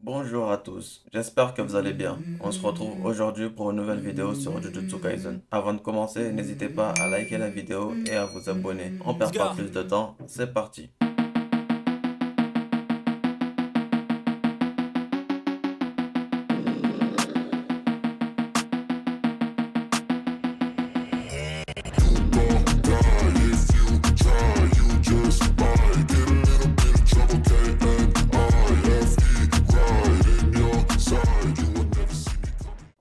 Bonjour à tous, j'espère que vous allez bien. On se retrouve aujourd'hui pour une nouvelle vidéo sur Jujutsu Kaisen. Avant de commencer, n'hésitez pas à liker la vidéo et à vous abonner. On Let's perd pas go. plus de temps, c'est parti.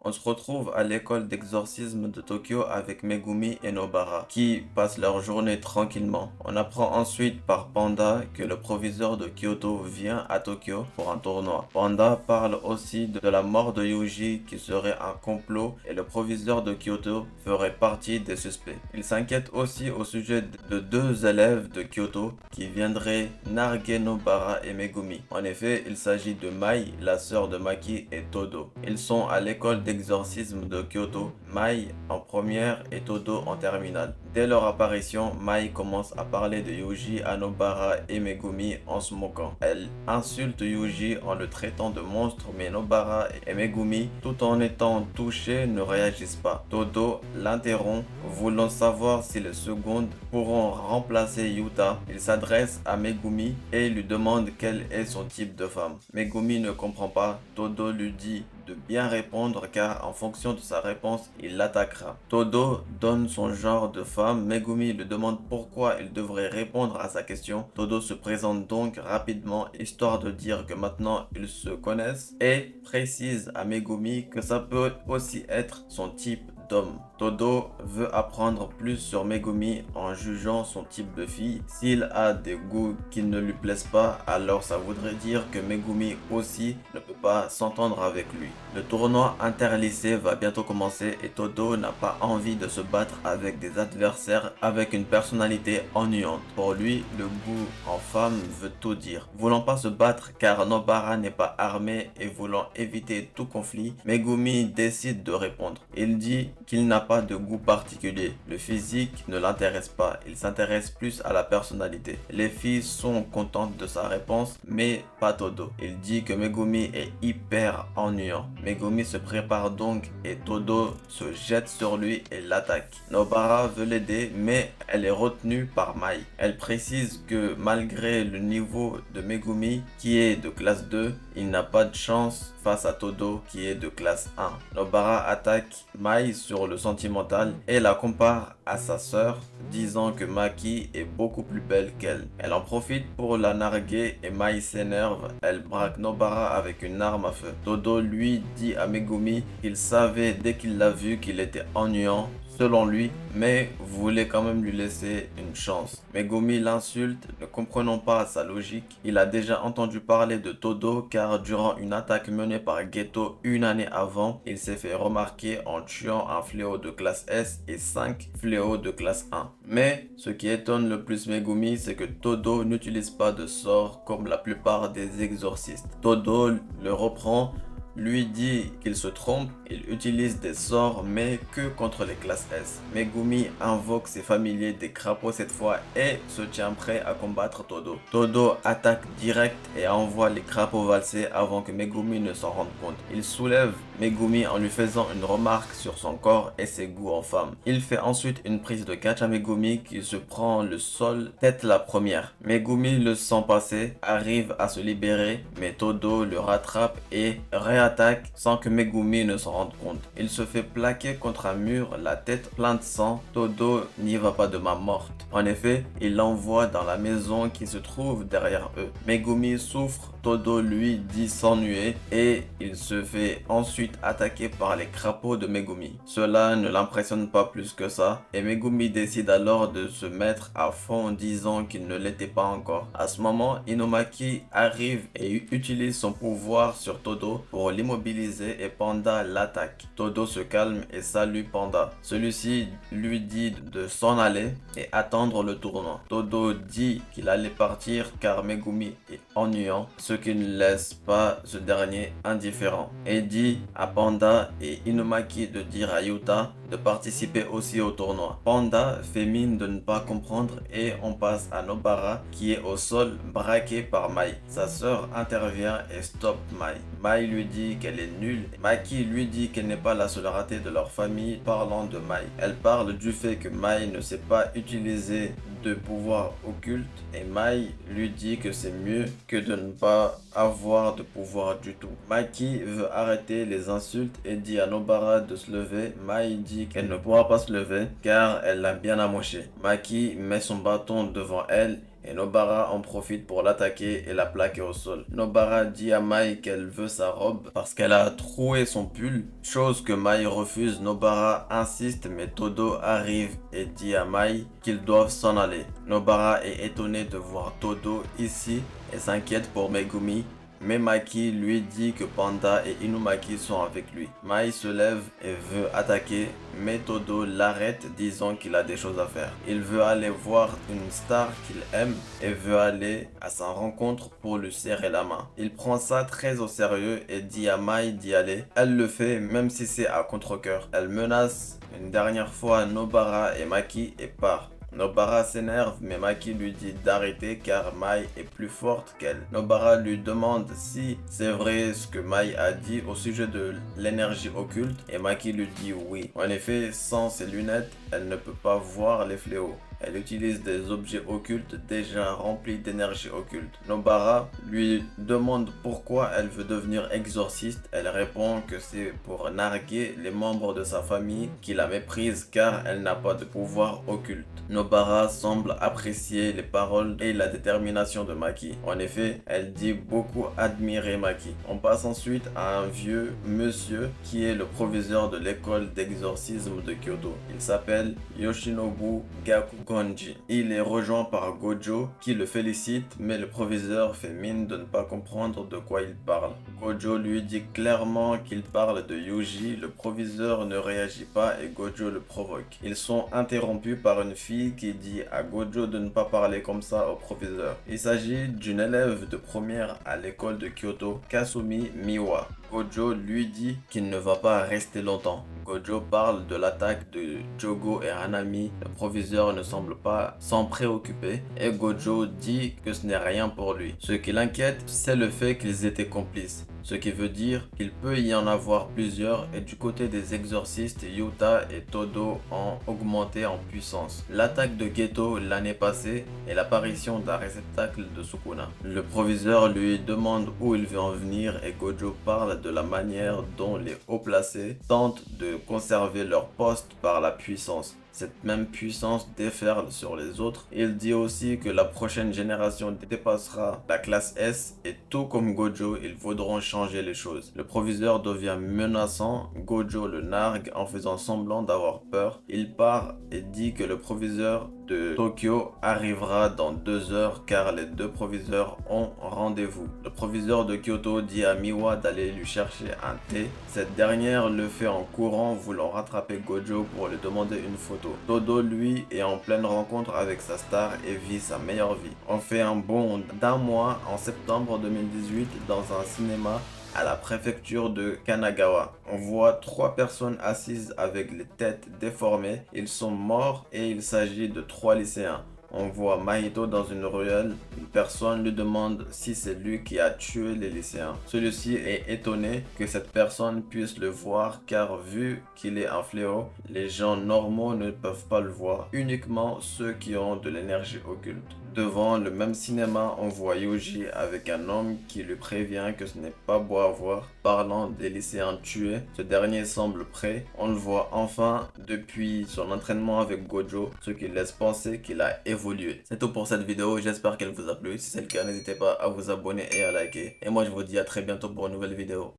On se retrouve à l'école d'exorcisme de Tokyo avec Megumi et Nobara, qui passent leur journée tranquillement. On apprend ensuite par Panda que le proviseur de Kyoto vient à Tokyo pour un tournoi. Panda parle aussi de la mort de Yuji qui serait un complot et le proviseur de Kyoto ferait partie des suspects. Il s'inquiète aussi au sujet de deux élèves de Kyoto qui viendraient narguer Nobara et Megumi. En effet, il s'agit de Mai, la sœur de Maki, et Todo. Ils sont à l'école d'exorcisme de Kyoto, Mai en première et Todo en terminale. Dès leur apparition, Mai commence à parler de Yuji à Nobara et Megumi en se moquant. Elle insulte Yuji en le traitant de monstre, mais Nobara et Megumi, tout en étant touchés, ne réagissent pas. Todo l'interrompt, voulant savoir si les secondes pourront remplacer Yuta. Il s'adresse à Megumi et lui demande quel est son type de femme. Megumi ne comprend pas. Todo lui dit de bien répondre car en fonction de sa réponse, il l'attaquera. Todo donne son genre de femme. Megumi lui demande pourquoi il devrait répondre à sa question. Todo se présente donc rapidement histoire de dire que maintenant ils se connaissent et précise à Megumi que ça peut aussi être son type d'homme. Todo veut apprendre plus sur Megumi en jugeant son type de fille. S'il a des goûts qui ne lui plaisent pas, alors ça voudrait dire que Megumi aussi ne peut pas s'entendre avec lui. Le tournoi interlycée va bientôt commencer et Todo n'a pas envie de se battre avec des adversaires avec une personnalité ennuyante. Pour lui, le goût en femme veut tout dire. Voulant pas se battre car Nobara n'est pas armé et voulant éviter tout conflit, Megumi décide de répondre. Il dit qu'il n'a pas de goût particulier. Le physique ne l'intéresse pas, il s'intéresse plus à la personnalité. Les filles sont contentes de sa réponse, mais pas Todo. Il dit que Megumi est hyper ennuyant. Megumi se prépare donc et Todo se jette sur lui et l'attaque. Nobara veut l'aider, mais elle est retenue par Mai. Elle précise que malgré le niveau de Megumi, qui est de classe 2, il n'a pas de chance face à Todo qui est de classe 1. Nobara attaque Mai sur le sentimental et la compare à sa sœur, disant que Maki est beaucoup plus belle qu'elle. Elle en profite pour la narguer et Mai s'énerve. Elle braque Nobara avec une arme à feu. Todo lui dit à Megumi qu'il savait dès qu'il l'a vu qu'il était ennuyant selon lui, mais voulait quand même lui laisser une chance. Megumi l'insulte, ne comprenant pas sa logique. Il a déjà entendu parler de Todo car durant une attaque menée par Geto une année avant, il s'est fait remarquer en tuant un fléau de classe S et 5 fléaux de classe 1. Mais ce qui étonne le plus Megumi, c'est que Todo n'utilise pas de sort comme la plupart des exorcistes. Todo le reprend, lui dit qu'il se trompe, il utilise des sorts mais que contre les classes S. Megumi invoque ses familiers des crapauds cette fois et se tient prêt à combattre Todo. Todo attaque direct et envoie les crapauds valser avant que Megumi ne s'en rende compte. Il soulève Megumi en lui faisant une remarque sur son corps et ses goûts en femme. Il fait ensuite une prise de catch à Megumi qui se prend le sol tête la première. Megumi le sent passer, arrive à se libérer mais Todo le rattrape et attaque sans que Megumi ne s'en rende compte. Il se fait plaquer contre un mur, la tête pleine de sang. Todo n'y va pas de main morte. En effet, il l'envoie dans la maison qui se trouve derrière eux. Megumi souffre, Todo lui dit s'ennuyer et il se fait ensuite attaquer par les crapauds de Megumi. Cela ne l'impressionne pas plus que ça et Megumi décide alors de se mettre à fond disant qu'il ne l'était pas encore. À ce moment, Inomaki arrive et utilise son pouvoir sur Todo pour l'immobiliser et Panda l'attaque. Todo se calme et salue Panda. Celui-ci lui dit de s'en aller et attendre le tournoi. Todo dit qu'il allait partir car Megumi est ennuyant. ce qui ne laisse pas ce dernier indifférent, et dit à Panda et Inumaki de dire à Yuta de participer aussi au tournoi. Panda fait mine de ne pas comprendre et on passe à Nobara qui est au sol braqué par Mai. Sa sœur intervient et stoppe Mai. Mai lui dit qu'elle est nulle. Maki lui dit qu'elle n'est pas la seule ratée de leur famille parlant de Mai. Elle parle du fait que Mai ne sait pas utiliser de pouvoir occulte et Mai lui dit que c'est mieux que de ne pas avoir de pouvoir du tout. Maki veut arrêter les insultes et dit à Nobara de se lever. Mai dit qu'elle ne pourra pas se lever car elle l'a bien amoché. Maki met son bâton devant elle et Nobara en profite pour l'attaquer et la plaquer au sol. Nobara dit à Mai qu'elle veut sa robe parce qu'elle a troué son pull, chose que Mai refuse. Nobara insiste mais Todo arrive et dit à Mai qu'ils doivent s'en aller. Nobara est étonné de voir Todo ici et s'inquiète pour Megumi. Mais Maki lui dit que Panda et Inumaki sont avec lui. Mai se lève et veut attaquer, mais Todo l'arrête disant qu'il a des choses à faire. Il veut aller voir une star qu'il aime et veut aller à sa rencontre pour lui serrer la main. Il prend ça très au sérieux et dit à Mai d'y aller. Elle le fait même si c'est à contre-cœur. Elle menace une dernière fois Nobara et Maki et part. Nobara s'énerve mais Maki lui dit d'arrêter car Mai est plus forte qu'elle. Nobara lui demande si c'est vrai ce que Mai a dit au sujet de l'énergie occulte et Maki lui dit oui. En effet, sans ses lunettes, elle ne peut pas voir les fléaux. Elle utilise des objets occultes déjà remplis d'énergie occulte. Nobara lui demande pourquoi elle veut devenir exorciste. Elle répond que c'est pour narguer les membres de sa famille qui la méprisent car elle n'a pas de pouvoir occulte. Nobara semble apprécier les paroles et la détermination de Maki. En effet, elle dit beaucoup admirer Maki. On passe ensuite à un vieux monsieur qui est le proviseur de l'école d'exorcisme de Kyoto. Il s'appelle Yoshinobu Gakugonji. Il est rejoint par Gojo qui le félicite mais le proviseur fait mine de ne pas comprendre de quoi il parle. Gojo lui dit clairement qu'il parle de Yuji. Le proviseur ne réagit pas et Gojo le provoque. Ils sont interrompus par une fille qui dit à Gojo de ne pas parler comme ça au proviseur. Il s'agit d'une élève de première à l'école de Kyoto, Kasumi Miwa. Gojo lui dit qu'il ne va pas rester longtemps. Gojo parle de l'attaque de Jogo et Hanami. Le proviseur ne semble pas s'en préoccuper et Gojo dit que ce n'est rien pour lui. Ce qui l'inquiète, c'est le fait qu'ils étaient complices. Ce qui veut dire qu'il peut y en avoir plusieurs et du côté des exorcistes, Yuta et Todo ont augmenté en puissance. L'attaque de Geto l'année passée et l'apparition d'un réceptacle de Sukuna. Le proviseur lui demande où il veut en venir et Gojo parle de la manière dont les hauts placés tentent de conserver leur poste par la puissance. Cette même puissance déferle sur les autres. Il dit aussi que la prochaine génération dépassera la classe S et tout comme Gojo, ils voudront changer les choses. Le proviseur devient menaçant. Gojo le nargue en faisant semblant d'avoir peur. Il part et dit que le proviseur de Tokyo arrivera dans 2 heures car les deux proviseurs ont rendez-vous. Le proviseur de Kyoto dit à Miwa d'aller lui chercher un thé. Cette dernière le fait en courant voulant rattraper Gojo pour lui demander une photo. Todo lui est en pleine rencontre avec sa star et vit sa meilleure vie. On fait un bond d'un mois en septembre 2018 dans un cinéma à la préfecture de Kanagawa. On voit 3 personnes assises avec les têtes déformées. Ils sont morts et il s'agit de 3 lycéens. On voit Mahito dans une ruelle. Une personne lui demande si c'est lui qui a tué les lycéens. Celui-ci est étonné que cette personne puisse le voir car vu qu'il est un fléau, les gens normaux ne peuvent pas le voir. Uniquement ceux qui ont de l'énergie occulte. Devant le même cinéma, on voit Yuji avec un homme qui lui prévient que ce n'est pas beau à voir, parlant des lycéens tués. Ce dernier semble prêt. On le voit enfin depuis son entraînement avec Gojo, ce qui laisse penser qu'il a évolué. C'est tout pour cette vidéo, j'espère qu'elle vous a plu. Si c'est le cas, n'hésitez pas à vous abonner et à liker. Et moi je vous dis à très bientôt pour une nouvelle vidéo.